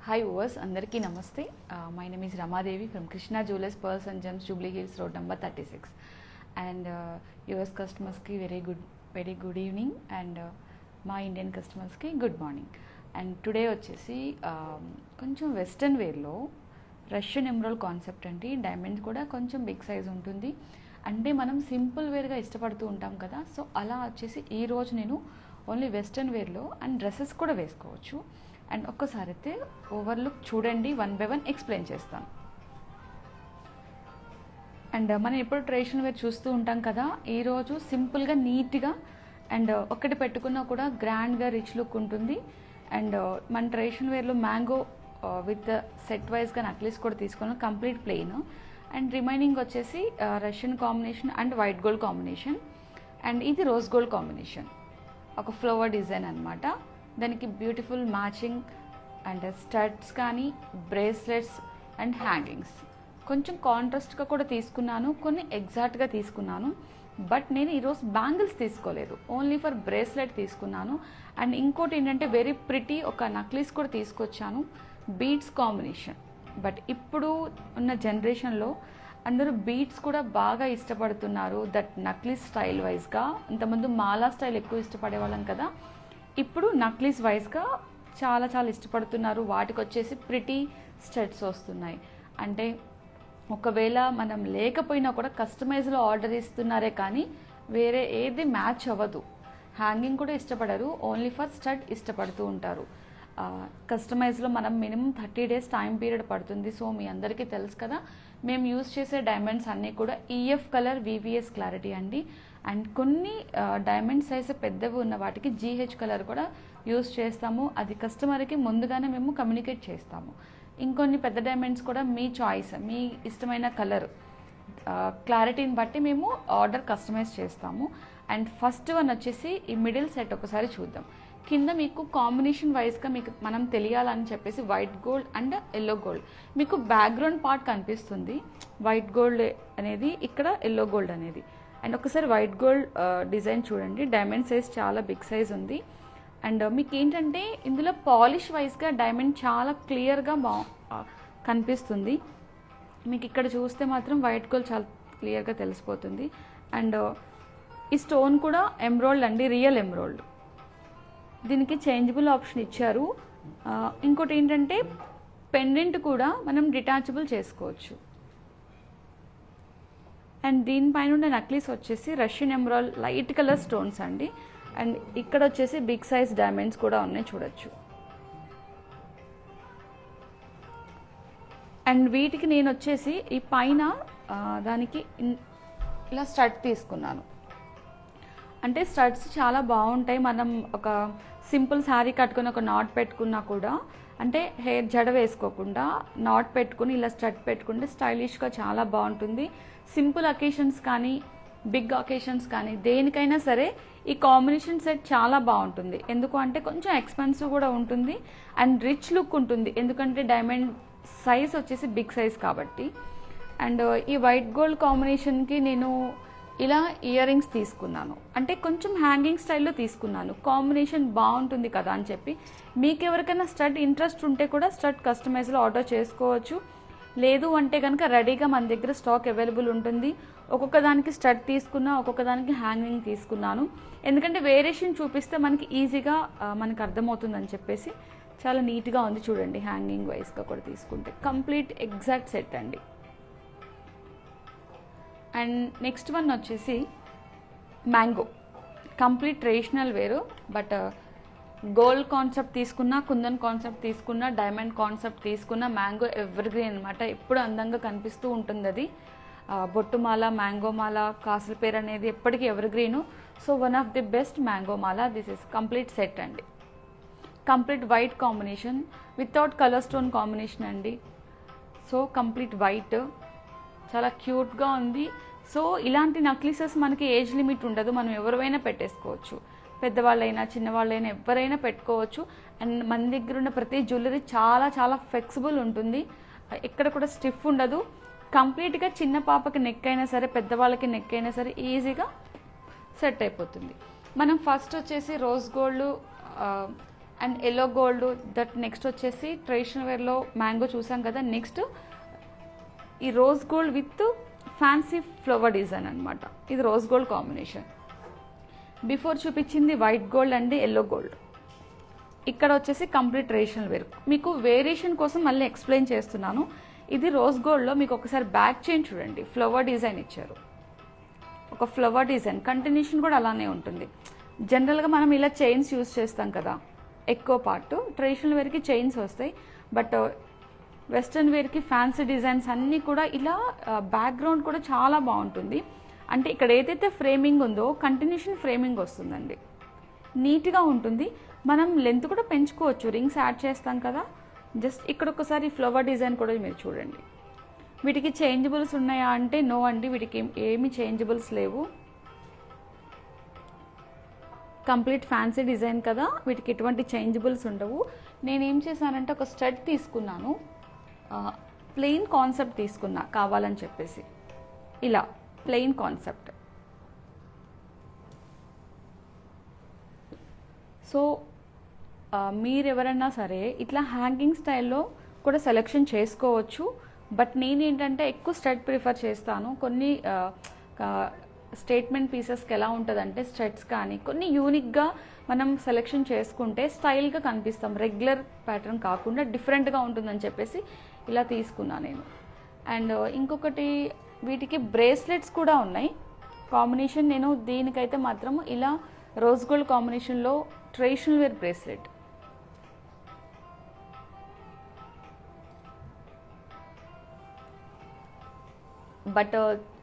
Hi viewers, అందరికీ నమస్తే. My name is Ramadevi from Krishna Jewelers Pearls and Gems, Jubilee Hills Road number 36. And US customers ki very good evening, and మా Indian కస్టమర్స్కి good morning. And today వచ్చేసి కొంచెం western వేర్లో Russian emerald concept అండి. Diamonds కూడా కొంచెం big size ఉంటుంది. అంటే మనం సింపుల్ వేర్గా ఇష్టపడుతూ ఉంటాం కదా, సో అలా వచ్చేసి ఈరోజు నేను ఓన్లీ వెస్ట్రన్ వేర్లో అండ్ డ్రెస్సెస్ కూడా వేసుకోవచ్చు. అండ్ ఒక్కసారి అయితే ఓవర్లుక్ చూడండి, వన్ బై వన్ ఎక్స్ప్లెయిన్ చేస్తాను. అండ్ మనం ఎప్పుడు ట్రెడిషనల్ వేర్ చూస్తూ ఉంటాం కదా, ఈరోజు సింపుల్గా నీట్గా అండ్ ఒక్కటి పెట్టుకున్నా కూడా గ్రాండ్గా రిచ్ లుక్ ఉంటుంది. అండ్ మన ట్రెడిషనల్ వేర్లో మ్యాంగో విత్ సెట్ వైజ్గా నక్లీస్ కూడా తీసుకున్నాం, కంప్లీట్ ప్లెయిన్. అండ్ రిమైనింగ్ వచ్చేసి Russian combination and white gold combination. And ఇది రోజ్ గోల్డ్ కాంబినేషన్, ఒక ఫ్లవర్ డిజైన్ అనమాట. దానికి బ్యూటిఫుల్ మ్యాచింగ్ అండ్ స్టడ్స్ కానీ బ్రేస్లెట్స్ అండ్ హ్యాంగింగ్స్ కొంచెం కాంట్రాస్ట్గా కూడా తీసుకున్నాను, కొన్ని ఎగ్జాక్ట్గా తీసుకున్నాను. బట్ నేను ఈరోజు బ్యాంగిల్స్ తీసుకోలేదు, ఓన్లీ ఫర్ బ్రేస్లెట్ తీసుకున్నాను. అండ్ ఇంకోటి ఏంటంటే వెరీ ప్రిటీ ఒక నక్లీస్ కూడా తీసుకొచ్చాను, బీడ్స్ కాంబినేషన్. బట్ ఇప్పుడు ఉన్న జనరేషన్లో అందరూ బీడ్స్ కూడా బాగా ఇష్టపడుతున్నారు, దట్ నక్లీస్ స్టైల్ వైజ్గా. ఇంతకుముందు మాలా స్టైల్ ఎక్కువ ఇష్టపడే వాళ్ళం కదా, ఇప్పుడు నక్లీస్ వైజ్గా చాలా చాలా ఇష్టపడుతున్నారు. వాటికి వచ్చేసి ప్రిటీ స్టడ్స్ వస్తున్నాయి. అంటే ఒకవేళ మనం లేకపోయినా కూడా కస్టమైజ్లో ఆర్డర్ ఇస్తున్నారే కానీ వేరే ఏది మ్యాచ్ అవ్వదు. హ్యాంగింగ్ కూడా ఇష్టపడరు, ఓన్లీ ఫర్ స్టడ్ ఇష్టపడుతూ ఉంటారు. కస్టమైజ్లో మనం మినిమం 30 days టైం పీరియడ్ పడుతుంది. సో మీ అందరికీ తెలుసు కదా, మేము యూజ్ చేసే డైమండ్స్ అన్నీ కూడా ఈఎఫ్ కలర్ వివిఎస్ క్లారిటీ అండి. అండ్ కొన్ని డైమండ్ సైజ్ పెద్దవి ఉన్న వాటికి జీహెచ్ కలర్ కూడా యూజ్ చేస్తాము. అది కస్టమర్కి ముందుగానే మేము కమ్యూనికేట్ చేస్తాము. ఇంకొన్ని పెద్ద డైమండ్స్ కూడా మీ చాయిస్, మీ ఇష్టమైన కలర్ క్లారిటీని బట్టి మేము ఆర్డర్ కస్టమైజ్ చేస్తాము. అండ్ ఫస్ట్ వన్ వచ్చేసి ఈ మిడిల్ సెట్ ఒకసారి చూద్దాం. కింద మీకు కాంబినేషన్ వైజ్గా మీకు మనం తెలియాలని చెప్పేసి white gold and yellow gold, మీకు బ్యాక్గ్రౌండ్ పార్ట్ కనిపిస్తుంది. వైట్ గోల్డ్ అనేది ఇక్కడ, ఎల్లో గోల్డ్ అనేది. అండ్ ఒకసారి వైట్ గోల్డ్ డిజైన్ చూడండి, డైమండ్ సైజ్ చాలా బిగ్ సైజ్ ఉంది. అండ్ మీకు ఏంటంటే ఇందులో పాలిష్ వైజ్గా డైమండ్ చాలా క్లియర్గా కనిపిస్తుంది. మీకు ఇక్కడ చూస్తే మాత్రం వైట్ గోల్డ్ చాలా క్లియర్గా తెలిసిపోతుంది. అండ్ ఈ స్టోన్ కూడా ఎమరాల్డ్ అండి, రియల్ ఎమరాల్డ్. దీనికి చేంజబుల్ ఆప్షన్ ఇచ్చారు. ఇంకోటి ఏంటంటే పెండెంట్ కూడా మనం డిటాచబుల్ చేసుకోవచ్చు. అండ్ దీనిపైన ఉన్న నక్లీస్ వచ్చేసి Russian emerald light colour stones అండి. అండ్ ఇక్కడ వచ్చేసి బిగ్ సైజ్ డైమండ్స్ కూడా ఉన్నాయి, చూడొచ్చు. అండ్ వీటికి నేను వచ్చేసి ఈ పైన దానికి ఇలా స్టడ్ తీసుకున్నాను. అంటే స్టడ్స్ చాలా బాగుంటాయి. మనం ఒక సింపుల్ శారీ కట్టుకుని ఒక నాట్ పెట్టుకున్నా కూడా, అంటే హెయిర్ జడ వేసుకోకుండా నాట్ పెట్టుకుని ఇలా స్టడ్ పెట్టుకుంటే స్టైలిష్గా చాలా బాగుంటుంది. సింపుల్ అకేషన్స్ కానీ బిగ్ అకేషన్స్ కానీ దేనికైనా సరే ఈ కాంబినేషన్ సెట్ చాలా బాగుంటుంది. ఎందుకు అంటే కొంచెం ఎక్స్పెన్సివ్ కూడా ఉంటుంది అండ్ రిచ్ లుక్ ఉంటుంది, ఎందుకంటే డైమండ్ సైజ్ వచ్చేసి బిగ్ సైజ్ కాబట్టి. అండ్ ఈ వైట్ గోల్డ్ కాంబినేషన్కి నేను ఇలా ఇయర్ రింగ్స్ తీసుకున్నాను, అంటే కొంచెం హ్యాంగింగ్ స్టైల్లో తీసుకున్నాను. కాంబినేషన్ బాగుంటుంది కదా అని చెప్పి. మీకు ఎవరికైనా స్టడ్ ఇంట్రెస్ట్ ఉంటే కూడా స్టడ్ కస్టమైజ్లో ఆర్డర్ చేసుకోవచ్చు. లేదు అంటే కనుక రెడీగా మన దగ్గర స్టాక్ అవైలబుల్ ఉంటుంది. ఒక్కొక్క దానికి స్టడ్ తీసుకున్నా, ఒక్కొక్క దానికి హ్యాంగింగ్ తీసుకున్నాను. ఎందుకంటే వేరియేషన్ చూపిస్తే మనకి ఈజీగా మనకు అర్థమవుతుందని చెప్పేసి. చాలా నీట్గా ఉంది చూడండి, హ్యాంగింగ్ వైజ్గా కూడా తీసుకుంటే కంప్లీట్ ఎగ్జాక్ట్ సెట్ అండి. అండ్ నెక్స్ట్ వన్ వచ్చేసి మ్యాంగో, కంప్లీట్ ట్రెడిషనల్ వేరు. బట్ గోల్డ్ కాన్సెప్ట్ తీసుకున్నా, కుందన్ కాన్సెప్ట్ తీసుకున్నా, డైమండ్ కాన్సెప్ట్ తీసుకున్నా, మ్యాంగో ఎవర్ గ్రీన్ అనమాట. ఎప్పుడు అందంగా కనిపిస్తూ ఉంటుంది అది. బొట్టుమాల, మ్యాంగో మాల, కాసుల పేరు అనేది ఎప్పటికీ ever green. So one of the best mango మాల. దిస్ ఇస్ కంప్లీట్ సెట్ అండి. Complete white combination without colour stone combination అండి. సో కంప్లీట్ వైట్, చాలా క్యూట్గా ఉంది. సో ఇలాంటి నక్లీసెస్ మనకి ఏజ్ లిమిట్ ఉండదు, మనం ఎవరైనా పెట్టేసుకోవచ్చు. పెద్దవాళ్ళైనా చిన్నవాళ్ళైనా ఎవరైనా పెట్టుకోవచ్చు. అండ్ మన దగ్గర ఉన్న ప్రతి జ్యువెలరీ చాలా చాలా ఫ్లెక్సిబుల్ ఉంటుంది, ఎక్కడ కూడా స్టిఫ్ ఉండదు. కంప్లీట్గా చిన్న పాపకి నెక్ అయినా సరే, పెద్దవాళ్ళకి నెక్ అయినా సరే ఈజీగా సెట్ అయిపోతుంది. మనం ఫస్ట్ వచ్చేసి rose gold and yellow gold. That next వచ్చేసి ట్రెడిషనల్ వేర్లో మ్యాంగో చూసాం కదా. నెక్స్ట్ ఈ rose gold with fancy flower design అనమాట. ఇది రోజ్ గోల్డ్ కాంబినేషన్. బిఫోర్ చూపించింది white gold and yellow gold. ఇక్కడ వచ్చేసి కంప్లీట్ ట్రెడిషనల్ వేర్. మీకు వేరియేషన్ కోసం మళ్ళీ ఎక్స్ప్లెయిన్ చేస్తున్నాను. ఇది రోజ్ గోల్డ్లో మీకు ఒకసారి బ్యాక్ చైన్ చూడండి, ఫ్లవర్ డిజైన్ ఇచ్చారు. ఒక ఫ్లవర్ డిజైన్ కంటిన్యూషన్ కూడా అలానే ఉంటుంది. జనరల్గా మనం ఇలా చైన్స్ యూజ్ చేస్తాం కదా ఎక్కువ పార్ట్. ట్రెడిషనల్ వేర్కి చైన్స్ వస్తాయి, బట్ వెస్ట్రన్ వేర్కి ఫ్యాన్సీ డిజైన్స్ అన్నీ కూడా ఇలా బ్యాక్గ్రౌండ్ కూడా చాలా బాగుంటుంది. అంటే ఇక్కడ ఏదైతే ఫ్రేమింగ్ ఉందో కంటిన్యూషన్ ఫ్రేమింగ్ వస్తుందండి, నీట్గా ఉంటుంది. మనం లెంత్ కూడా పెంచుకోవచ్చు, రింగ్స్ యాడ్ చేస్తాం కదా. జస్ట్ ఇక్కడ ఒకసారి ఫ్లవర్ డిజైన్ కూడా మీరు చూడండి. వీటికి చేంజబుల్స్ ఉన్నాయా అంటే నో అండి, వీటికి ఏమి చేంజబుల్స్ లేవు. కంప్లీట్ ఫ్యాన్సీ డిజైన్ కదా, వీటికి ఎటువంటి చేంజబుల్స్ ఉండవు. నేనేం చేశానంటే ఒక స్టడ్ తీసుకున్నాను, ప్లెయిన్ కాన్సెప్ట్ తీసుకున్నా కావాలని చెప్పేసి. ఇలా ప్లెయిన్ కాన్సెప్ట్. సో మీరెవరన్నా సరే ఇట్లా హ్యాంగింగ్ స్టైల్లో కూడా సెలెక్షన్ చేసుకోవచ్చు. బట్ నేనేంటంటే ఎక్కువ స్టడ్ ప్రిఫర్ చేస్తాను. కొన్ని స్టేట్మెంట్ పీసెస్కి ఎలా ఉంటుందంటే స్టడ్స్ కానీ కొన్ని యూనిక్గా మనం సెలెక్షన్ చేసుకుంటే స్టైల్గా కనిపిస్తాం, రెగ్యులర్ ప్యాటర్న్ కాకుండా డిఫరెంట్గా ఉంటుందని చెప్పేసి ఇలా తీసుకున్నాను నేను. అండ్ ఇంకొకటి వీటికి బ్రేస్లెట్స్ కూడా ఉన్నాయి కాంబినేషన్. నేను దీనికైతే మాత్రం ఇలా రోజ్ గోల్డ్ కాంబినేషన్లో ట్రెడిషనల్ వేర్ బ్రేస్లెట్. బట్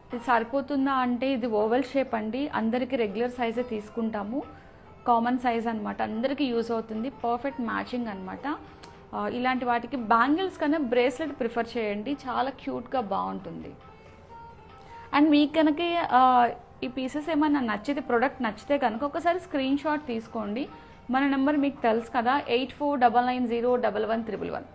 ఇది సరిపోతుందా అంటే ఇది ఓవెల్ షేప్ అండి, అందరికీ రెగ్యులర్ సైజే తీసుకుంటాము, కామన్ సైజ్ అనమాట, అందరికీ యూజ్ అవుతుంది, పర్ఫెక్ట్ మ్యాచింగ్ అనమాట. ఇలాంటి వాటికి బ్యాంగిల్స్ కన్నా బ్రేస్లెట్ ప్రిఫర్ చేయండి, చాలా క్యూట్గా బాగుంటుంది. అండ్ మీకు కనుక ఈ పీసెస్ ఏమైనా నచ్చితే, ప్రోడక్ట్ నచ్చితే కనుక ఒకసారి స్క్రీన్ షాట్ తీసుకోండి. మన నెంబర్ మీకు తెలుసు కదా, 8499011111.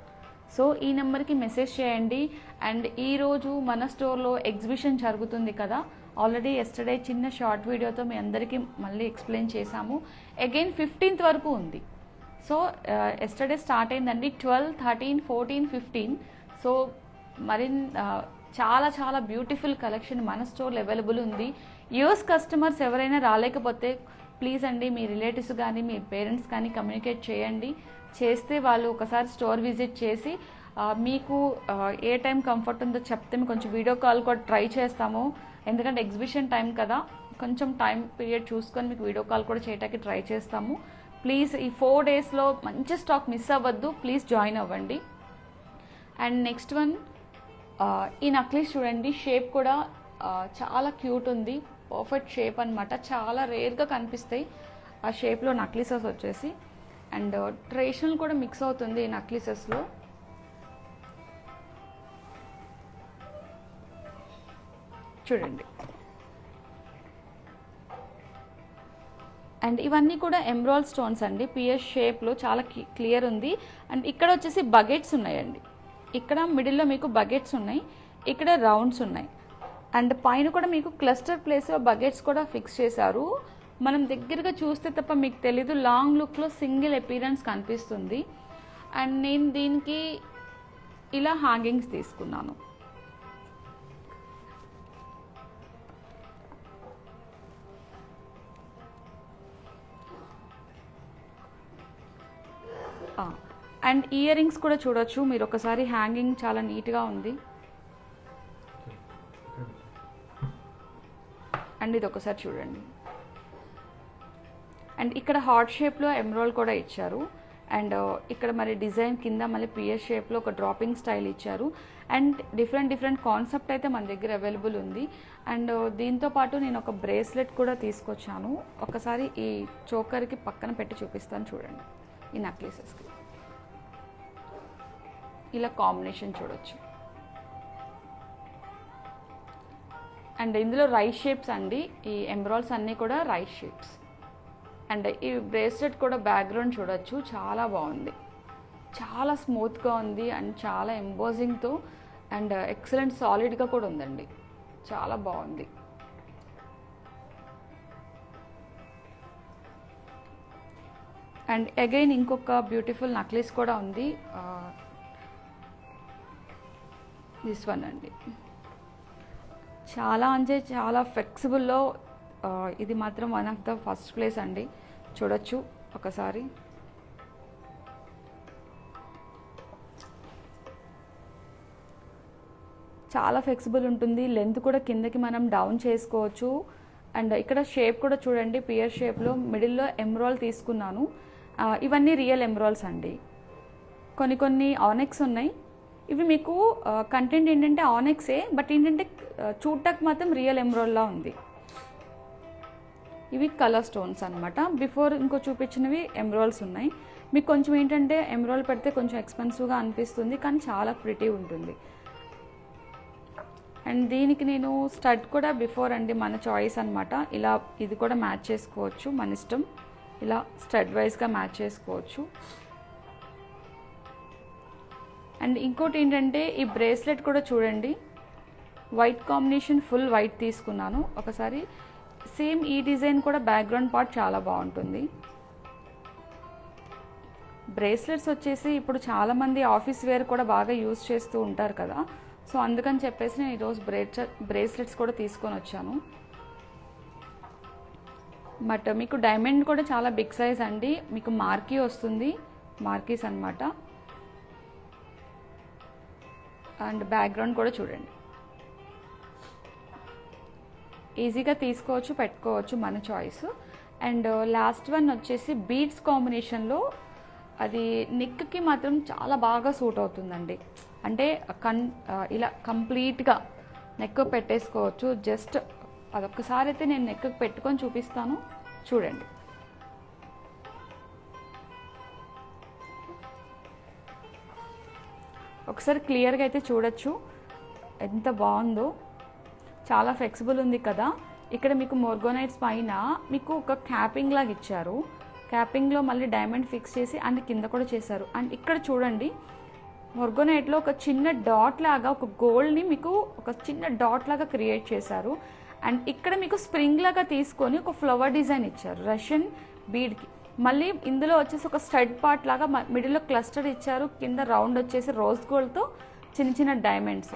సో ఈ నెంబర్కి మెసేజ్ చేయండి. అండ్ ఈరోజు మన స్టోర్లో ఎగ్జిబిషన్ జరుగుతుంది కదా, ఆల్రెడీ ఎస్టర్డే చిన్న షార్ట్ వీడియోతో మీ అందరికీ మళ్ళీ ఎక్స్ప్లెయిన్ చేశాము. అగైన్ 15th వరకు ఉంది. సో ఎస్టర్డే స్టార్ట్ అయిందండి, 12, 13, 14, 15. సో మరి చాలా చాలా బ్యూటిఫుల్ కలెక్షన్ మన స్టోర్లో అవైలబుల్ ఉంది. యూఎస్ కస్టమర్స్ ఎవరైనా రాలేకపోతే ప్లీజ్ అండి మీ రిలేటివ్స్ కానీ మీ పేరెంట్స్ కానీ కమ్యూనికేట్ చేయండి. చేస్తే వాళ్ళు ఒకసారి స్టోర్ విజిట్ చేసి మీకు ఏ టైం కంఫర్ట్ ఉందో చెప్తే మేము కొంచెం వీడియో కాల్ కూడా ట్రై చేస్తాము. ఎందుకంటే ఎగ్జిబిషన్ టైం కదా, కొంచెం టైం పీరియడ్ చూసుకొని మీకు వీడియో కాల్ కూడా చేయడానికి ట్రై చేస్తాము. ప్లీజ్ ఈ 4 daysలో మంచి స్టాక్ మిస్ అవ్వద్దు, ప్లీజ్ జాయిన్ అవ్వండి. అండ్ నెక్స్ట్ వన్ ఈ నక్లీస్ చూడండి, షేప్ కూడా చాలా క్యూట్ ఉంది, పర్ఫెక్ట్ షేప్ అనమాట, చాలా రేర్గా కనిపిస్తాయి ఆ షేప్లో నక్లీసెస్ వచ్చేసి. అండ్ ట్రెడిషనల్ కూడా మిక్స్ అవుతుంది ఈ నక్లీసెస్లో. చూడండి. అండ్ ఇవన్నీ కూడా ఎమరాల్డ్ స్టోన్స్ అండి, పిఎస్ షేప్లో చాలా క్లియర్ ఉంది. అండ్ ఇక్కడ వచ్చేసి బకెట్స్ ఉన్నాయండి, ఇక్కడ మిడిల్లో మీకు బకెట్స్ ఉన్నాయి, ఇక్కడ రౌండ్స్ ఉన్నాయి. అండ్ పైన కూడా మీకు క్లస్టర్ ప్లేస్లో బకెట్స్ కూడా ఫిక్స్ చేశారు. మనం దగ్గరగా చూస్తే తప్ప మీకు తెలీదు, లాంగ్ లుక్లో సింగిల్ అపీరెన్స్ కనిపిస్తుంది. అండ్ నేను దీనికి ఇలా హ్యాంగింగ్స్ తీసుకున్నాను. అండ్ ఇయర్ రింగ్స్ కూడా చూడొచ్చు మీరు ఒకసారి, హ్యాంగింగ్ చాలా నీట్గా ఉంది. అండ్ ఇది ఒకసారి చూడండి. అండ్ ఇక్కడ హార్ట్ షేప్లో ఎమరాల్డ్ కూడా ఇచ్చారు. అండ్ ఇక్కడ మరి డిజైన్ కింద మళ్ళీ పిఎస్ షేప్లో ఒక డ్రాపింగ్ స్టైల్ ఇచ్చారు. అండ్ డిఫరెంట్ కాన్సెప్ట్ అయితే మన దగ్గర అవైలబుల్ ఉంది. అండ్ దీంతో పాటు నేను ఒక బ్రేస్లెట్ కూడా తీసుకొచ్చాను, ఒకసారి ఈ చోకర్కి పక్కన పెట్టి చూపిస్తాను చూడండి. ఈ నెక్లెసెస్కి ఇలా కాంబినేషన్ చూడొచ్చు. అండ్ ఇందులో రైస్ షేప్స్ అండి, ఈ ఎమరాల్డ్స్ అన్నీ కూడా రైస్ షేప్స్. అండ్ ఈ బ్రేస్లెట్ కూడా బ్యాక్గ్రౌండ్ చూడొచ్చు, చాలా బాగుంది, చాలా స్మూత్గా ఉంది. అండ్ చాలా ఎంబోజింగ్తో అండ్ ఎక్సలెంట్ సాలిడ్గా కూడా ఉందండి, చాలా బాగుంది. అండ్ అగైన్ ఇంకొక బ్యూటిఫుల్ నక్లెస్ కూడా ఉంది, దిస్ వన్ అండి. చాలా అంటే చాలా ఫ్లెక్సిబుల్లో ఇది మాత్రం one of the first place అండి. చూడొచ్చు ఒకసారి. చాలా ఫ్లెక్సిబుల్ ఉంటుంది, లెంత్ కూడా కిందకి మనం డౌన్ చేసుకోవచ్చు. అండ్ ఇక్కడ షేప్ కూడా చూడండి, పియర్ షేప్లో మిడిల్లో ఎమ్రాల్ తీసుకున్నాను. ఇవన్నీ రియల్ ఎమ్రాల్స్ అండి. కొన్ని ఆనెక్స్ ఉన్నాయి. ఇవి మీకు కంటెంట్ ఏంటంటే ఆనెక్సే, బట్ ఏంటంటే చూడటానికి మాత్రం రియల్ ఎమ్రాల్లా ఉంది. ఇవి కలర్ స్టోన్స్ అనమాట. బిఫోర్ ఇంకో చూపించినవి ఎమ్రాల్స్ ఉన్నాయి. మీకు కొంచెం ఏంటంటే ఎమ్రాల్ పెడితే కొంచెం ఎక్స్పెన్సివ్గా అనిపిస్తుంది, కానీ చాలా ప్రిటీ ఉంటుంది. అండ్ దీనికి నేను స్టడ్ కూడా బిఫోర్ అండి, మన చాయిస్ అనమాట. ఇలా ఇది కూడా మ్యాచ్ చేసుకోవచ్చు, మన ఇష్టం. ఇలా స్టడ్ వైజ్గా మ్యాచ్ చేసుకోవచ్చు. అండ్ ఇంకోటి ఏంటంటే ఈ బ్రేస్లెట్ కూడా చూడండి, వైట్ కాంబినేషన్, ఫుల్ వైట్ తీసుకున్నాను. ఒకసారి సేమ్ ఈ డిజైన్ కూడా బ్యాక్గ్రౌండ్ పార్ట్ చాలా బాగుంటుంది. బ్రేస్లెట్స్ వచ్చేసి ఇప్పుడు చాలామంది ఆఫీస్ వేర్ కూడా బాగా యూజ్ చేస్తూ ఉంటారు కదా, సో అందుకని చెప్పేసి నేను ఈరోజు బ్రేస్లెట్స్ కూడా తీసుకొని వచ్చాను. బట్ మీకు డైమండ్ కూడా చాలా బిగ్ సైజ్ అండి, మీకు మార్కీ వస్తుంది, మార్కీస్ అనమాట. అండ్ బ్యాక్గ్రౌండ్ కూడా చూడండి, ఈజీగా తీసుకోవచ్చు, పెట్టుకోవచ్చు, మన చాయిస్. అండ్ లాస్ట్ వన్ వచ్చేసి బీడ్స్ కాంబినేషన్లో, అది నెక్కి మాత్రం చాలా బాగా సూట్ అవుతుందండి. అంటే ఇలా కంప్లీట్గా నెక్ పెట్టేసుకోవచ్చు. జస్ట్ అదొక్కసారి అయితే నేను నెక్ పెట్టుకొని చూపిస్తాను, చూడండి. ఒకసారి క్లియర్గా అయితే చూడొచ్చు ఎంత బాగుందో. చాలా ఫ్లెక్సిబుల్ ఉంది కదా. ఇక్కడ మీకు మోర్గోనైట్స్ పైన మీకు ఒక క్యాపింగ్ లాగా ఇచ్చారు. క్యాపింగ్లో మళ్ళీ డైమండ్ ఫిక్స్ చేసి అండ్ కింద కూడా చేశారు. అండ్ ఇక్కడ చూడండి, మోర్గోనైట్లో ఒక చిన్న డాట్ లాగా, ఒక గోల్డ్ని మీకు ఒక చిన్న డాట్ లాగా క్రియేట్ చేశారు. అండ్ ఇక్కడ మీకు స్ప్రింగ్ లాగా తీసుకొని ఒక ఫ్లవర్ డిజైన్ ఇచ్చారు రష్యన్ బీడ్కి. మళ్ళీ ఇందులో వచ్చేసి ఒక స్టడ్ పార్ట్ లాగా మిడిల్లో క్లస్టర్ ఇచ్చారు. కింద రౌండ్ వచ్చేసి రోజ్ గోల్డ్తో చిన్న చిన్న డైమండ్స్.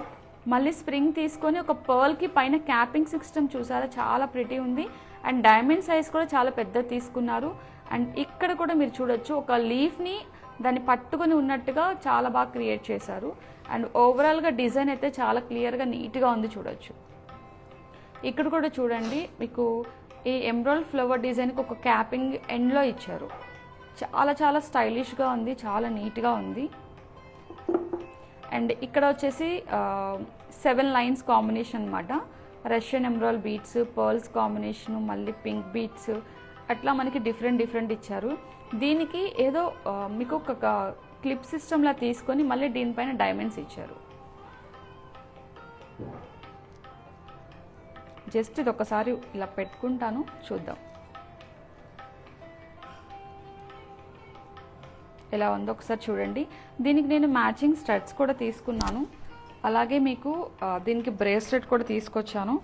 మళ్ళీ స్ప్రింగ్ తీసుకొని ఒక పర్ల్కి పైన క్యాపింగ్ సిస్టమ్ చూసారా, చాలా ప్రిటీ ఉంది. అండ్ డైమండ్ సైజ్ కూడా చాలా పెద్ద తీసుకున్నారు. అండ్ ఇక్కడ కూడా మీరు చూడొచ్చు, ఒక లీఫ్ని దాన్ని పట్టుకొని ఉన్నట్టుగా చాలా బాగా క్రియేట్ చేశారు. అండ్ ఓవరాల్గా డిజైన్ అయితే చాలా క్లియర్గా నీట్గా ఉంది, చూడొచ్చు. ఇక్కడ కూడా చూడండి, మీకు ఈ ఎమ్రాల్డ్ ఫ్లవర్ డిజైన్కి ఒక క్యాపింగ్ ఎండ్లో ఇచ్చారు. చాలా చాలా స్టైలిష్గా ఉంది, చాలా నీట్గా ఉంది. అండ్ ఇక్కడ వచ్చేసి 7 లైన్స్ కాంబినేషన్ అనమాట. Russian emerald beads, pearls combination, మళ్ళీ పింక్ బీడ్స్, అట్లా మనకి డిఫరెంట్ ఇచ్చారు. దీనికి ఏదో మీకు ఒక క్లిప్ సిస్టమ్లా తీసుకొని మళ్ళీ దీనిపైన డైమండ్స్ ఇచ్చారు. జస్ట్ ఇది ఒకసారి ఇలా పెట్టుకుంటాను, చూద్దాం ఎలా ఉందో ఒకసారి చూడండి. దీనికి నేను మ్యాచింగ్ స్టడ్స్ కూడా తీసుకున్నాను. అలాగే మీకు దీనికి బ్రేస్లెట్ కూడా తీసుకొచ్చాను.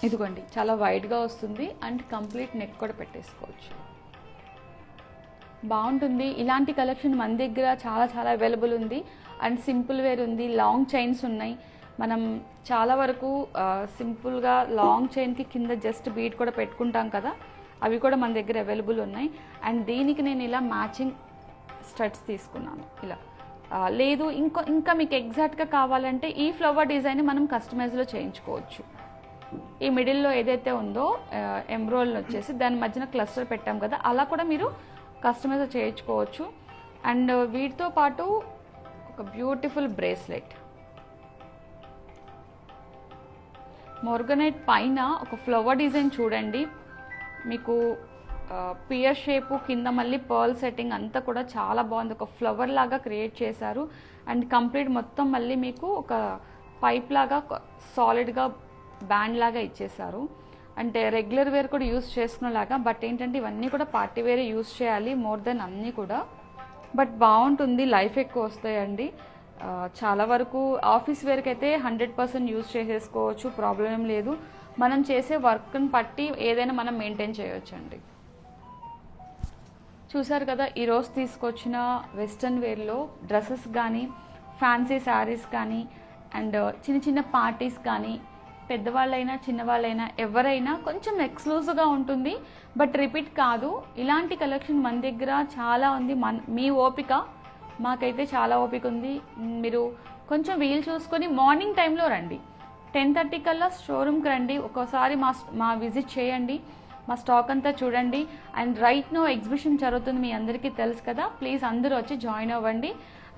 ఇదిగోండి, చాలా వైడ్గా వస్తుంది అండ్ కంప్లీట్ నెక్ కూడా పెట్టేసుకోవచ్చు, బాగుంటుంది. ఇలాంటి కలెక్షన్ మన దగ్గర చాలా చాలా అవైలబుల్ ఉంది. అండ్ సింపుల్ వేర్ ఉంది, లాంగ్ చైన్స్ ఉన్నాయి. మనం చాలా వరకు సింపుల్గా లాంగ్ చైన్కి కింద జస్ట్ బీడ్ కూడా పెట్టుకుంటాం కదా, అవి కూడా మన దగ్గర అవైలబుల్ ఉన్నాయి. అండ్ దీనికి నేను ఇలా మ్యాచింగ్ స్టడ్స్ తీసుకున్నాను. ఇలా లేదు ఇంకా మీకు ఎగ్జాక్ట్గా కావాలంటే ఈ ఫ్లవర్ డిజైన్ మనం కస్టమైజ్లో చేయించుకోవచ్చు. ఈ మిడిల్లో ఏదైతే ఉందో ఎమ్రోల్ వచ్చేసి దాని మధ్యన క్లస్టర్ పెట్టాం కదా, అలా కూడా మీరు కస్టమైజ్ చేయించుకోవచ్చు. అండ్ వీటితో పాటు ఒక బ్యూటిఫుల్ బ్రేస్లెట్, మోర్గనైట్ పైన ఒక ఫ్లవర్ డిజైన్ చూడండి. మీకు పియర్ షేపు, కింద మళ్ళీ పర్ల్ సెట్టింగ్ అంతా కూడా చాలా బాగుంది. ఒక ఫ్లవర్ లాగా క్రియేట్ చేశారు. అండ్ కంప్లీట్ మొత్తం మళ్ళీ మీకు ఒక పైప్ లాగా సాలిడ్గా బ్యాండ్ లాగా ఇచ్చేసారు. అంటే రెగ్యులర్ వేర్ కూడా యూస్ చేసుకునేలాగా, బట్ ఏంటంటే ఇవన్నీ కూడా పార్టీ వేర్ యూస్ చేయాలి మోర్ దెన్ అన్నీ కూడా. బట్ బాగుంటుంది, లైఫ్ ఎక్కువ వస్తాయండి. చాలా వరకు ఆఫీస్ వేర్కి అయితే 100% యూస్ చేసేసుకోవచ్చు, ప్రాబ్లం ఏం లేదు. మనం చేసే వర్క్ని బట్టి ఏదైనా మనం మెయింటైన్ చేయొచ్చండి. చూసారు కదా, ఈరోజు తీసుకొచ్చిన వెస్ట్రన్ వేర్లో డ్రెస్సెస్ కానీ, ఫ్యాన్సీ శారీస్ కానీ, అండ్ చిన్న చిన్న పార్టీస్ కానీ, పెద్దవాళ్ళైనా చిన్నవాళ్ళైనా ఎవరైనా కొంచెం ఎక్స్క్లూజివ్గా ఉంటుంది, బట్ రిపీట్ కాదు. ఇలాంటి కలెక్షన్ మన దగ్గర చాలా ఉంది. మీ ఓపిక, మాకైతే చాలా ఓపిక ఉంది. మీరు కొంచెం వీలు చూసుకొని మార్నింగ్ టైంలో రండి, 10:30 కల్లా షోరూమ్కి రండి, ఒక్కోసారి మా విజిట్ చేయండి, మా స్టాక్ అంతా చూడండి. అండ్ రైట్ నో ఎగ్జిబిషన్ జరుగుతుంది, మీ అందరికీ తెలుసు కదా, ప్లీజ్ అందరూ వచ్చి జాయిన్ అవ్వండి.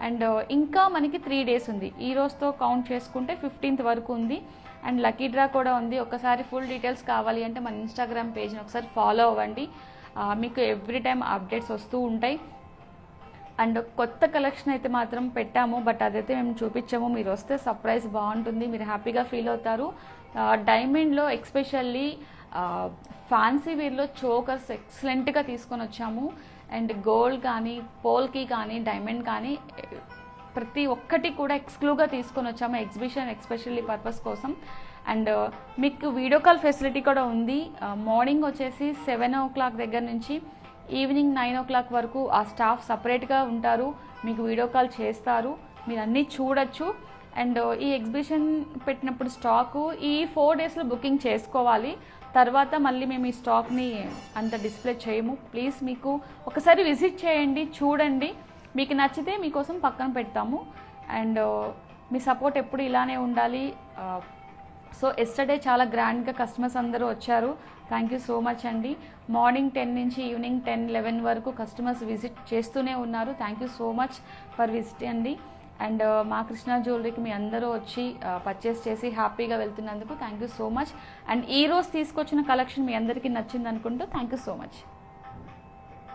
అండ్ ఇంకా మనకి 3 days ఉంది, ఈ రోజుతో కౌంట్ చేసుకుంటే 15th వరకు ఉంది. అండ్ లక్కీ డ్రా కూడా ఉంది. ఒకసారి ఫుల్ డీటెయిల్స్ కావాలి అంటే మన ఇన్స్టాగ్రామ్ పేజ్ని ఒకసారి ఫాలో అవ్వండి, మీకు ఎవ్రీ టైం అప్డేట్స్ వస్తూ ఉంటాయి. అండ్ కొత్త కలెక్షన్ అయితే మాత్రం పెట్టాము, బట్ అదైతే మేము చూపించాము. మీరు వస్తే సర్ప్రైజ్ బాగుంటుంది, మీరు హ్యాపీగా ఫీల్ అవుతారు. డైమండ్లో ఎక్స్పెషల్లీ ఫ్యాన్సీ వేర్లో చోకర్స్ ఎక్సలెంట్గా తీసుకొని వచ్చాము. అండ్ గోల్డ్ కానీ, పోల్కి కానీ, డైమండ్ కానీ ప్రతి ఒక్కటి కూడా ఎక్స్క్లూవ్గా తీసుకొని వచ్చాము ఎగ్జిబిషన్ ఎక్స్పెషల్లీ పర్పస్ కోసం. అండ్ మీకు వీడియో కాల్ ఫెసిలిటీ కూడా ఉంది. మార్నింగ్ వచ్చేసి 7 o'clock దగ్గర నుంచి ఈవినింగ్ 9 o'clock వరకు ఆ స్టాఫ్ సపరేట్గా ఉంటారు, మీకు వీడియో కాల్ చేస్తారు, మీరు అన్నీ చూడొచ్చు. అండ్ ఈ ఎగ్జిబిషన్ పెట్టినప్పుడు స్టాకు ఈ 4 daysలో బుకింగ్ చేసుకోవాలి, తర్వాత మళ్ళీ మేము ఈ స్టాక్ని అంత డిస్ప్లే చేయము. ప్లీజ్ మీకు ఒకసారి విజిట్ చేయండి, చూడండి, మీకు నచ్చితే మీకోసం పక్కన పెడతాము. అండ్ మీ సపోర్ట్ ఎప్పుడు ఇలానే ఉండాలి. సో ఎస్టర్డే చాలా గ్రాండ్గా కస్టమర్స్ అందరూ వచ్చారు, థ్యాంక్ యూ సో మచ్ అండి. మార్నింగ్ 10 నుంచి ఈవినింగ్ 10-11 వరకు కస్టమర్స్ విజిట్ చేస్తూనే ఉన్నారు, thank you so much for visit అండి. అండ్ మా కృష్ణ జ్యువెలరీకి మీ అందరూ వచ్చి పర్చేస్ చేసి హ్యాపీగా వెళ్తున్నందుకు thank you so much. And ఈరోజు తీసుకొచ్చిన కలెక్షన్ మీ అందరికీ నచ్చింది అనుకుంటూ థ్యాంక్ యూ సో మచ్.